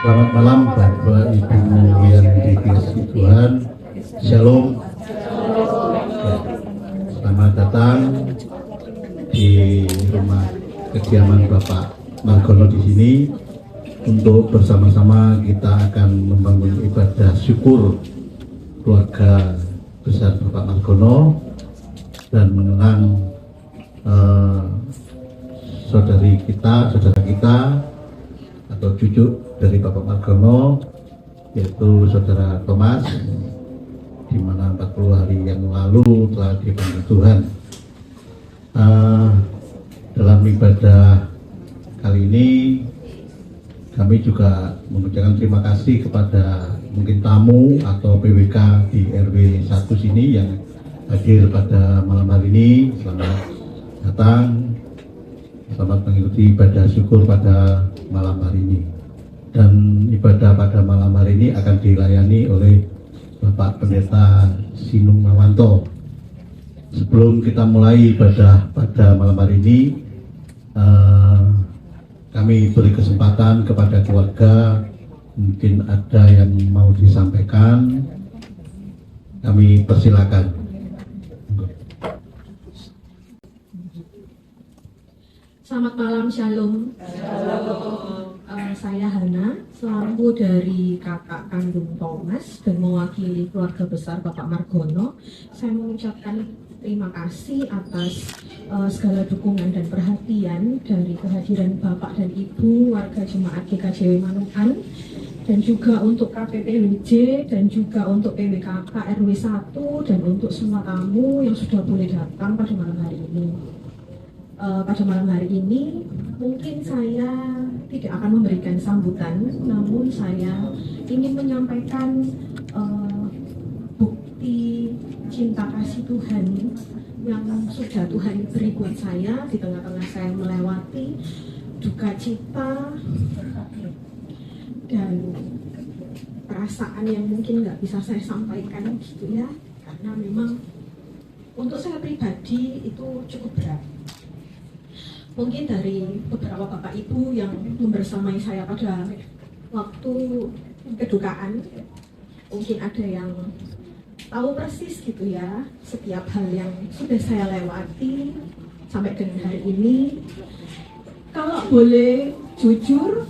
Selamat malam Bapak Ibu yang dikasihi Tuhan. Shalom. Ya, selamat datang di rumah kediaman Bapak Margono di sini untuk bersama-sama kita akan membangun ibadah syukur keluarga besar Bapak Margono dan mengenang saudara kita atau cucu dari Bapak Margono, yaitu saudara Thomas, di mana 40 hari yang lalu telah dipanggil Tuhan. Dalam ibadah kali ini kami juga mengucapkan terima kasih kepada mungkin tamu atau PWK di RW 1 sini yang hadir pada malam hari ini. Selamat datang, selamat mengikuti ibadah syukur pada malam hari ini. Dan ibadah pada malam hari ini akan dilayani oleh Bapak Pendeta Sinung Mawanto. Sebelum kita mulai ibadah pada malam hari ini, kami beri kesempatan kepada keluarga, mungkin ada yang mau disampaikan, kami persilakan. Selamat malam, Shalom. Saya Hana, selaku dari kakak kandung Thomas dan mewakili keluarga besar Bapak Margono. Saya mengucapkan terima kasih atas segala dukungan dan perhatian dari kehadiran Bapak dan Ibu warga Jemaat GKJW Manungan, dan juga untuk KPPWJ dan juga untuk PWKK RW 1 dan untuk semua tamu yang sudah boleh datang pada malam hari ini. Pada malam hari ini mungkin saya tidak akan memberikan sambutan, namun saya ingin menyampaikan bukti cinta kasih Tuhan yang sudah Tuhan beri buat saya di tengah-tengah saya melewati duka cita dan perasaan yang mungkin nggak bisa saya sampaikan gitu ya, karena memang untuk saya pribadi itu cukup berat. Mungkin dari beberapa bapak ibu yang membersamai saya pada waktu kedukaan, mungkin ada yang tahu persis gitu ya setiap hal yang sudah saya lewati sampai dengan hari ini. Kalau boleh jujur,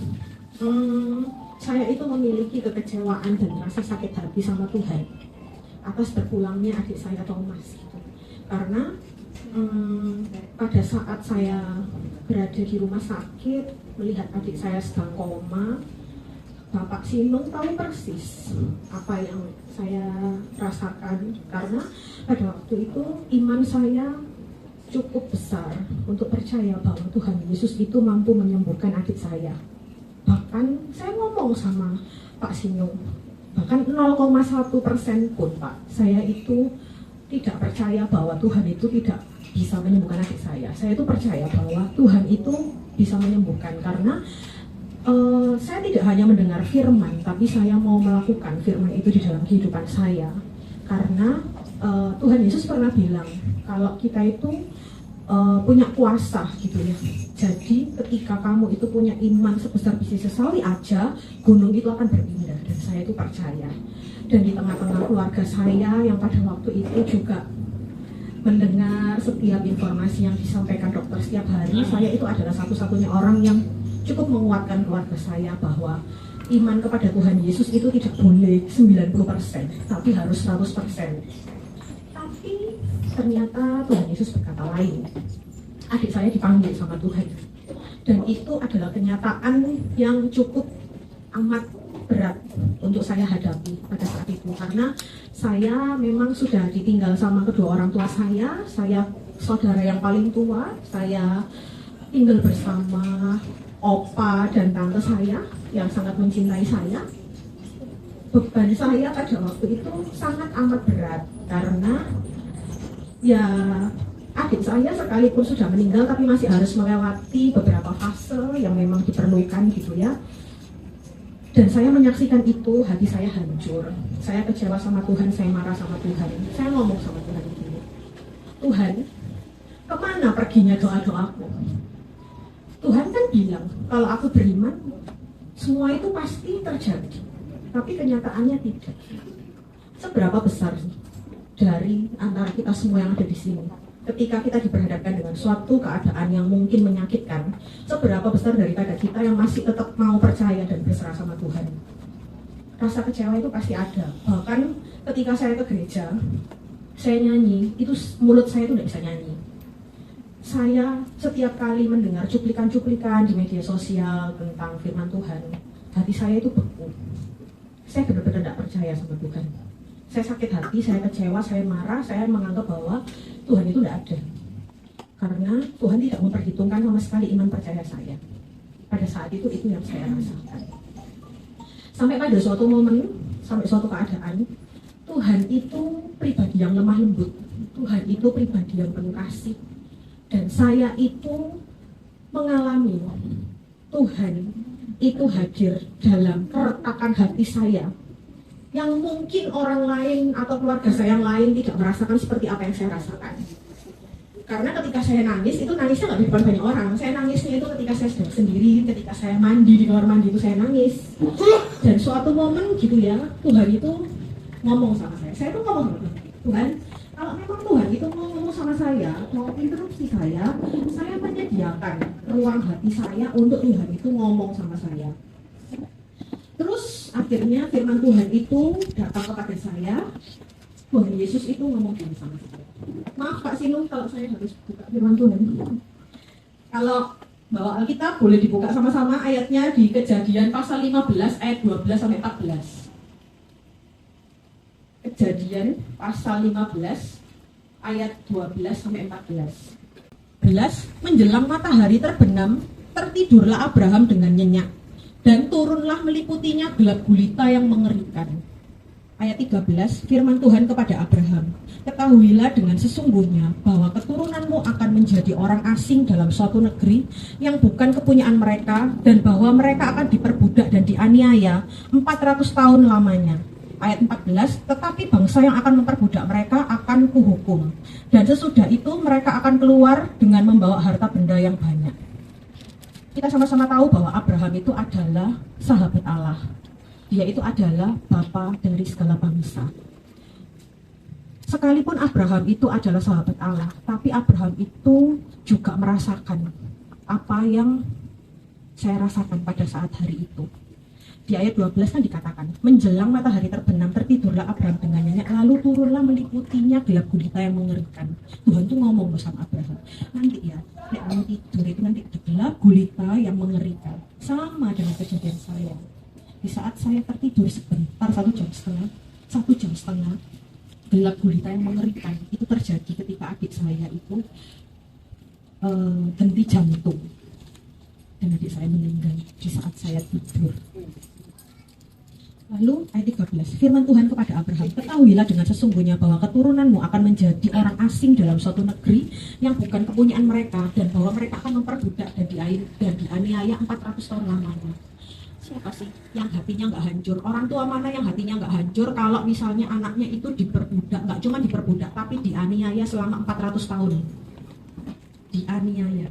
saya itu memiliki kekecewaan dan rasa sakit hati sama Tuhan atas berpulangnya adik saya Thomas gitu. Karena pada saat saya berada di rumah sakit melihat adik saya sedang koma, Bapak Sinung tahu persis apa yang saya rasakan, karena pada waktu itu iman saya cukup besar untuk percaya bahwa Tuhan Yesus itu mampu menyembuhkan adik saya. Bahkan saya ngomong sama Pak Sinung, bahkan 0,1% pun Pak, saya itu tidak percaya bahwa Tuhan itu tidak bisa menyembuhkan adik saya. Saya itu percaya bahwa Tuhan itu bisa menyembuhkan, karena saya tidak hanya mendengar firman, tapi saya mau melakukan firman itu di dalam kehidupan saya. Karena Tuhan Yesus pernah bilang kalau kita itu punya kuasa gitu ya. Jadi ketika kamu itu punya iman sebesar biji sesali aja, gunung itu akan berpindah. Dan saya itu percaya. Dan di tengah-tengah keluarga saya yang pada waktu itu juga mendengar setiap informasi yang disampaikan dokter setiap hari, saya itu adalah satu-satunya orang yang cukup menguatkan keluarga saya bahwa iman kepada Tuhan Yesus itu tidak boleh 90%, tapi harus 100%. Tapi ternyata Tuhan Yesus berkata lain. Adik saya dipanggil sama Tuhan, dan itu adalah kenyataan yang cukup amat berat untuk saya hadapi pada saat itu, karena saya memang sudah ditinggal sama kedua orang tua saya saudara yang paling tua, saya tinggal bersama opa dan tante saya yang sangat mencintai saya. Beban saya pada waktu itu sangat amat berat, karena ya adik saya sekalipun sudah meninggal tapi masih harus melewati beberapa fase yang memang diperlukan gitu ya. Dan saya menyaksikan itu, hati saya hancur. Saya kecewa sama Tuhan, saya marah sama Tuhan. Saya ngomong sama Tuhan begini, Tuhan, kemana perginya doa-doaku? Tuhan kan bilang, kalau aku beriman, Semua itu pasti terjadi, tapi kenyataannya tidak. Seberapa besar sih dari antara kita semua yang ada di sini, ketika kita diperhadapkan dengan suatu keadaan yang mungkin menyakitkan, seberapa besar daripada kita yang masih tetap mau percaya dan berserah sama Tuhan? Rasa kecewa itu pasti ada. Bahkan ketika saya ke gereja, saya nyanyi, itu mulut saya itu tidak bisa nyanyi. Saya setiap kali mendengar cuplikan-cuplikan di media sosial tentang firman Tuhan, hati saya itu beku. Saya benar-benar tidak percaya sama Tuhan. Saya sakit hati, saya kecewa, saya marah, saya menganggap bahwa Tuhan itu tidak ada. Karena Tuhan tidak memperhitungkan sama sekali iman percaya saya. Pada saat itu yang saya rasakan. Sampai pada suatu momen, sampai suatu keadaan, Tuhan itu pribadi yang lemah lembut. Tuhan itu pribadi yang penuh kasih. Dan saya itu mengalami Tuhan itu hadir dalam keretakan hati saya yang mungkin orang lain atau keluarga saya yang lain tidak merasakan seperti apa yang saya rasakan. Karena ketika saya nangis, itu nangisnya nggak di depan banyak orang. Saya nangisnya itu ketika saya sedang sendiri, ketika saya mandi di kamar mandi itu saya nangis. Dan suatu momen gitu ya, Tuhan itu ngomong sama saya. Saya tuh ngomong sama Tuhan, kalau memang Tuhan itu mau ngomong sama saya, mau interupsi saya menyediakan ruang hati saya untuk Tuhan itu ngomong sama saya. Terus akhirnya firman Tuhan itu datang kepada saya. Tuhan Yesus itu ngomong sama saya. Maaf Kak Sinung kalau saya harus buka firman Tuhan. Kalau bawa Alkitab boleh dibuka sama-sama ayatnya di Kejadian pasal 15 ayat 12 sampai 14. Kejadian pasal 15 ayat 12 sampai 14. Menjelang matahari terbenam, tertidurlah Abraham dengan nyenyak, dan turunlah meliputinya gelap gulita yang mengerikan. Ayat 13, firman Tuhan kepada Abraham, ketahuilah dengan sesungguhnya bahwa keturunanmu akan menjadi orang asing dalam suatu negeri yang bukan kepunyaan mereka, dan bahwa mereka akan diperbudak dan dianiaya 400 tahun lamanya. Ayat 14, tetapi bangsa yang akan memperbudak mereka akan kuhukum, dan sesudah itu mereka akan keluar dengan membawa harta benda yang banyak. Kita sama-sama tahu bahwa Abraham itu adalah sahabat Allah. Dia itu adalah bapa dari segala bangsa. Sekalipun Abraham itu adalah sahabat Allah, tapi Abraham itu juga merasakan apa yang saya rasakan pada saat hari itu. Di ayat 12 kan dikatakan, menjelang matahari terbenam, tertidurlah Abraham dengan nyenyak, lalu turunlah meliputinya gelap gulita yang mengerikan. Tuhan tuh ngomong sama Abraham, nanti ya, nek kamu tidur itu nanti ada gelap gulita yang mengerikan. Sama dengan kejadian saya. Di saat saya tertidur sebentar, 1 jam setengah, gelap gulita yang mengerikan itu terjadi ketika adik saya itu henti jantung. Dan adik saya meninggal di saat saya tidur. Lalu ayat 13, firman Tuhan kepada Abraham, ketahuilah dengan sesungguhnya bahwa keturunanmu akan menjadi orang asing dalam suatu negeri yang bukan kepunyaan mereka, dan bahwa mereka akan memperbudak dan dianiaya 400 tahun lamanya. Siapa sih yang hatinya nggak hancur? Orang tua mana yang hatinya nggak hancur kalau misalnya anaknya itu diperbudak, nggak cuma diperbudak, tapi dianiaya selama 400 tahun. Dianiaya.